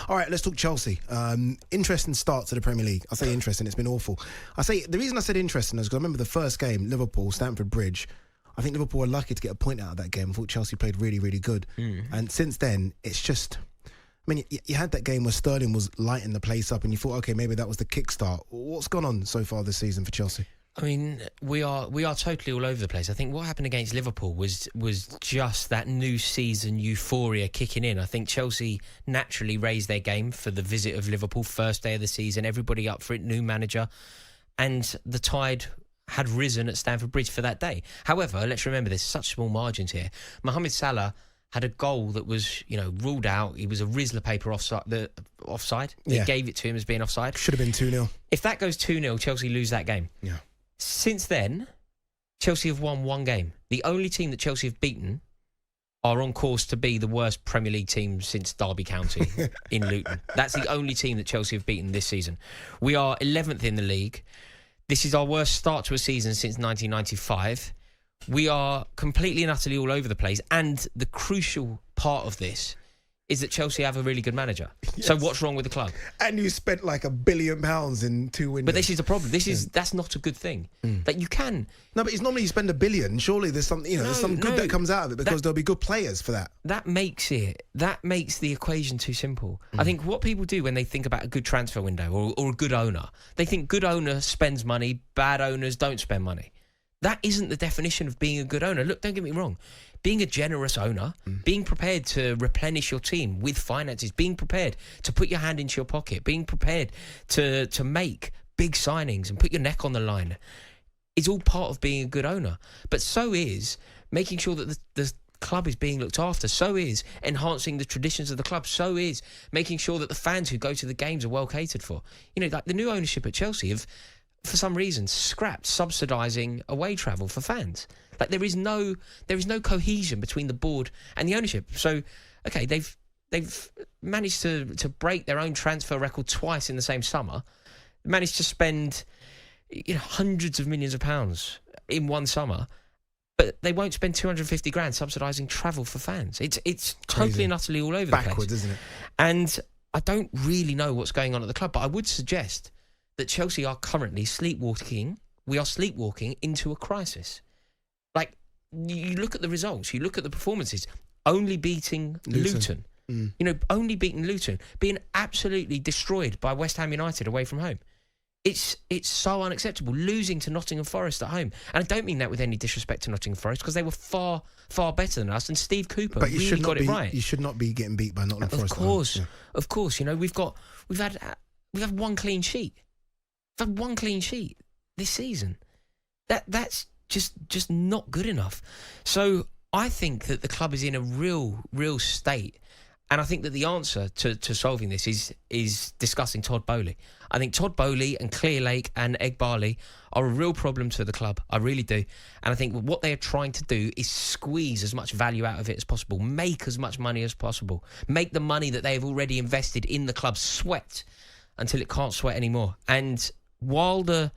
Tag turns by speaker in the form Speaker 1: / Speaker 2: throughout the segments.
Speaker 1: All right, let's talk Chelsea. Interesting start to the Premier League. I say interesting, it's been awful. I say the reason I said interesting is because I remember the first game, Liverpool, Stamford Bridge. I think Liverpool were lucky to get a point out of that game. I thought Chelsea played really, really good. And since then, it's just... I mean, you had that game where Sterling was lighting the place up and you thought, okay, maybe that was the kickstart. What's gone on so far this season for Chelsea?
Speaker 2: I mean, we are totally all over the place. I think what happened against Liverpool was just that new season euphoria kicking in. I think Chelsea naturally raised their game for the visit of Liverpool, first day of the season, everybody up for it, new manager, and the tide had risen at Stamford Bridge for that day. However, let's remember there's such small margins here. Mohamed Salah had a goal that was, ruled out. He was a Rizzler paper offside. They gave it to him as being offside.
Speaker 1: Should have been 2-0.
Speaker 2: If that goes 2-0, Chelsea lose that game.
Speaker 1: Yeah.
Speaker 2: Since then, Chelsea have won one game. The only team that Chelsea have beaten are on course to be the worst Premier League team since Derby County in Luton. That's the only team that Chelsea have beaten this season. We are 11th in the league. This is our worst start to a season since 1995. We are completely and utterly all over the place. And the crucial part of this is that Chelsea have a really good manager. Yes. So what's wrong with the club?
Speaker 1: And you spent like £1 billion in 2 windows.
Speaker 2: But this is the problem. That's not a good thing. That you can.
Speaker 1: No, but it's normally you spend $1 billion. Surely there's some, there's some good that comes out of it because there'll be good players for that.
Speaker 2: That makes the equation too simple. I think what people do when they think about a good transfer window or a good owner, they think good owner spends money, bad owners don't spend money. That isn't the definition of being a good owner. Look, don't get me wrong. Being a generous owner, being prepared to replenish your team with finances, being prepared to put your hand into your pocket, being prepared to make big signings and put your neck on the line is all part of being a good owner. But so is making sure that the club is being looked after. So is enhancing the traditions of the club. So is making sure that the fans who go to the games are well catered for. Like the new ownership at Chelsea have, for some reason, scrapped subsidising away travel for fans. Like there is no cohesion between the board and the ownership. So, okay, they've managed to break their own transfer record twice in the same summer. Managed to spend hundreds of millions of pounds in one summer, but they won't spend 250 grand subsidising travel for fans. It's totally and utterly all over the place.
Speaker 1: Backwards, isn't it?
Speaker 2: And I don't really know what's going on at the club, but I would suggest that Chelsea are currently sleepwalking. We are sleepwalking into a crisis. Like, you look at the results, you look at the performances, only beating Luton. Only beating Luton, being absolutely destroyed by West Ham United away from home. It's so unacceptable. Losing to Nottingham Forest at home. And I don't mean that with any disrespect to Nottingham Forest, because they were far, far better than us, and Steve Cooper really got it right.
Speaker 1: You should not be getting beat by Nottingham Forest.
Speaker 2: Of course. We've had one clean sheet. We've had one clean sheet this season. That's just not good enough. So I think that the club is in a real state. And I think that the answer to solving this is discussing Todd Boehly. I think Todd Boehly and Clearlake and Egbali are a real problem to the club. I really do. And I think what they are trying to do is squeeze as much value out of it as possible, make as much money as possible, make the money that they have already invested in the club sweat until it can't sweat anymore. And while the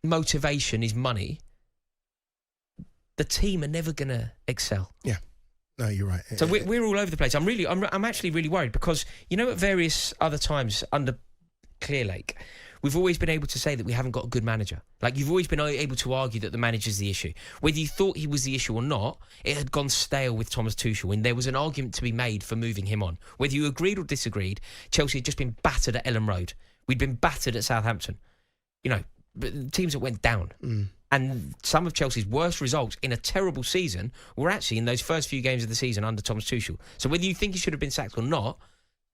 Speaker 2: motivation is money, the team are never going to excel.
Speaker 1: Yeah. No, you're right.
Speaker 2: So we're all over the place. I'm actually really worried because, at various other times under Clearlake, we've always been able to say that we haven't got a good manager. Like, you've always been able to argue that the manager's the issue. Whether you thought he was the issue or not, it had gone stale with Thomas Tuchel, and there was an argument to be made for moving him on. Whether you agreed or disagreed, Chelsea had just been battered at Ellen Road. We'd been battered at Southampton. Teams that went down. And some of Chelsea's worst results in a terrible season were actually in those first few games of the season under Thomas Tuchel. So whether you think he should have been sacked or not,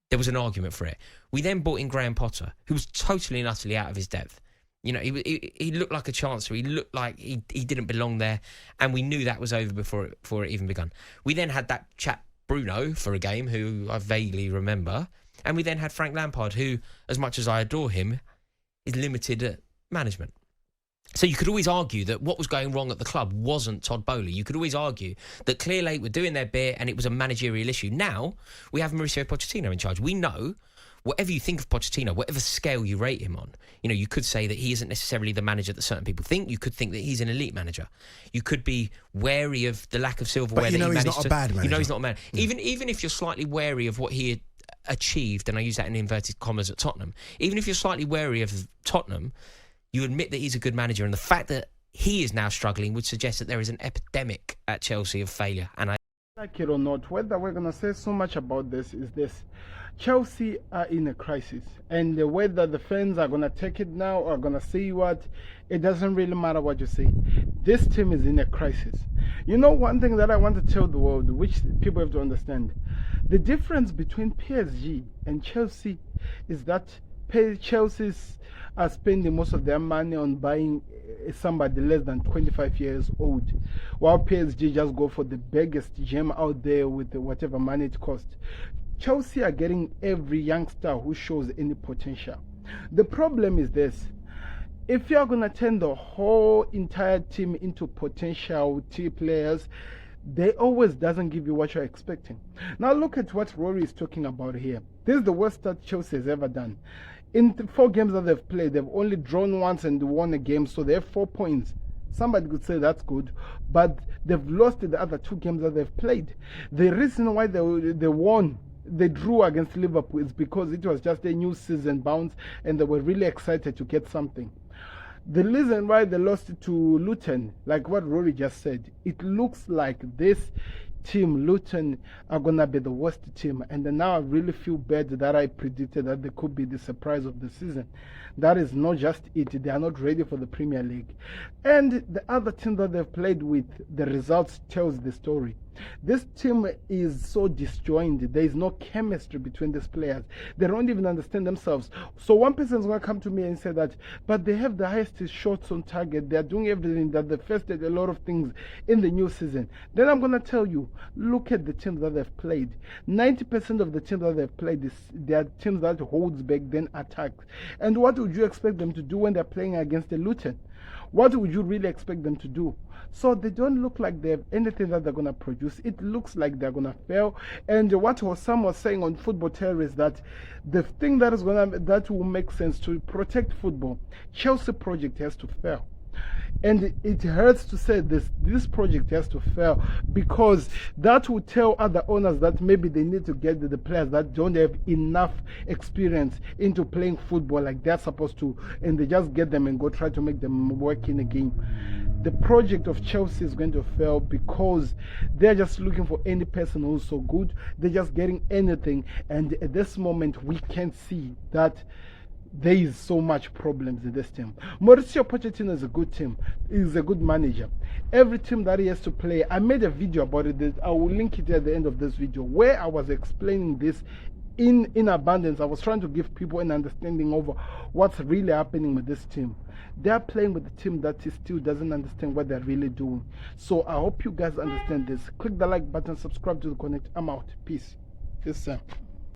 Speaker 2: there was an argument for it. We then brought in Graham Potter, who was totally and utterly out of his depth. He looked like a chancer. He looked like he didn't belong there. And we knew that was over before it even begun. We then had that chap Bruno for a game, who I vaguely remember. And we then had Frank Lampard, who, as much as I adore him, is limited at management. So you could always argue that what was going wrong at the club wasn't Todd Boehly. You could always argue that Clearlake were doing their bit and it was a managerial issue. Now, we have Mauricio Pochettino in charge. We know whatever you think of Pochettino, whatever scale you rate him on, you could say that he isn't necessarily the manager that certain people think. You could think that he's an elite manager. You could be wary of the lack of silverware.
Speaker 1: But
Speaker 2: he's
Speaker 1: not a bad manager.
Speaker 2: You know he's not a man. Even if you're slightly wary of what he had achieved, and I use that in inverted commas, at Tottenham, even if you're slightly wary of Tottenham, you admit that he's a good manager, and the fact that he is now struggling would suggest that there is an epidemic at Chelsea of failure. And
Speaker 3: like it or not, whether we're going to say so much about this is this: Chelsea are in a crisis, and whether the fans are going to take it now or going to say what, it doesn't really matter what you say. This team is in a crisis. One thing that I want to tell the world, which people have to understand, the difference between PSG and Chelsea is that Chelsea are spending most of their money on buying somebody less than 25 years old, while PSG just go for the biggest gem out there with whatever money it costs. Chelsea are getting every youngster who shows any potential. The problem is this: if you are going to turn the whole entire team into potential team players, they always doesn't give you what you're expecting. Now look at what Rory is talking about here. This is the worst that Chelsea has ever done. In the 4 games that they've played, they've only drawn once and won a game, so they have 4 points. Somebody could say that's good, but they've lost the other 2 games that they've played. The reason why they drew against Liverpool is because it was just a new season bounce and they were really excited to get something. The reason why they lost to Luton, like what Rory just said, it looks like this team, Luton, are going to be the worst team. And now I really feel bad that I predicted that they could be the surprise of the season. That is not just it. They are not ready for the Premier League. And the other team that they've played with, the results tells the story. This team is so disjointed. There is no chemistry between these players. They don't even understand themselves. So one person is going to come to me and say that, but they have the highest shots on target. They are doing everything, that they first did a lot of things in the new season. Then I'm going to tell you, look at the teams that they've played. 90% of the teams that they've played, they are teams that holds back, then attacks. And what would you expect them to do when they're playing against the Luton? What would you really expect them to do? So they don't look like they have anything that they're going to produce. It looks like they're going to fail. And what Sam was saying on Football Terror is that the thing that will make sense to protect football, Chelsea project has to fail. And it hurts to say this project has to fail, because that will tell other owners that maybe they need to get the players that don't have enough experience into playing football like they're supposed to, and they just get them and go try to make them work in a game. The project of Chelsea is going to fail because they're just looking for any person who's so good. They're just getting anything, and at this moment we can see that there is so much problems in this team. Mauricio Pochettino is a good team. He's a good manager. Every team that he has to play, I made a video about it. I will link it at the end of this video where I was explaining this in abundance. I was trying to give people an understanding over what's really happening with this team. They're playing with a team that still doesn't understand what they're really doing. So I hope you guys understand this. Click the like button, subscribe to the Connect. I'm out. Peace. Peace, Sam.